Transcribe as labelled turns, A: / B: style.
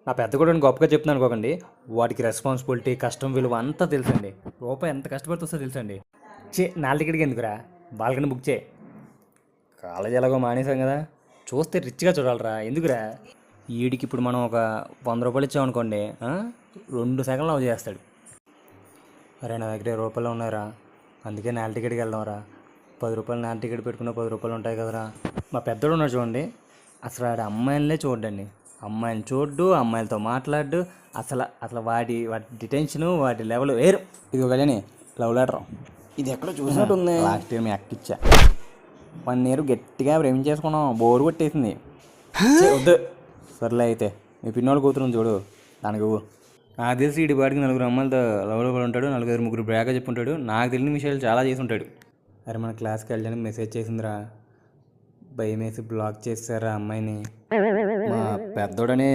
A: నా పెద్ద కూడా గొప్పగా చెప్తున్నాను అనుకోకండి. వాటికి రెస్పాన్సిబిలిటీ, కష్టం విలువ అంతా తెలుసండి. రూపాయి ఎంత కష్టపడితే వస్తే తెలుసండి. నాలుగు టికెట్కి ఎందుకురా, బాల్కనీ బుక్ చేయి. కాలేజ్ ఎలాగో మానేసాం కదా, చూస్తే రిచ్గా చూడాలరా. ఎందుకురా, వీడికి ఇప్పుడు మనం ఒక 100 రూపాయలు ఇచ్చామనుకోండి, 2 సెకండ్లు అవ చేస్తాడు. అరే నా దగ్గర 20 రూపాయలు ఉన్నారా, అందుకే నేల టికెట్కి వెళ్దాంరా. 10 రూపాయలు నేల టికెట్ పెట్టుకున్న 10 రూపాయలు ఉంటాయి కదరా. మా పెద్దోడు ఉన్నాడు చూడండి, అసలు ఆడ అమ్మాయిలనే చూడండి. అమ్మాయిని చూడ్డు, అమ్మాయిలతో మాట్లాడు. అసలు వాటి డిటెన్షను, వాటి లెవెల్ వేరు. ఇది కళ్యాణి లవ్ లెటర్.
B: ఇది ఎక్కడ చూసినట్టుంది.
A: లాస్ట్ ఇయర్ మీ అక్క ఇచ్చా. 1 ఇయర్ గట్టిగా ప్రేమించేసుకున్నాం, బోరు కొట్టేసింది. వద్దు సర్లే అయితే, మీ పిన్నోళ్ళు కూతురు చూడు, దానికి నాకు తెలిసి ఇటు పాటికి 4 అమ్మాయిలతో లవ్లో పడి ఉంటాడు, 4-3 బ్రేగా చెప్పుంటాడు. నాకు తెలియని విషయాలు చాలా చేసి ఉంటాడు. అరే మన క్లాస్కి వెళ్ళడానికి మెసేజ్ చేసిందిరా, భయం వేసి బ్లాక్ చేశారా అమ్మాయిని. మా పెద్దోడని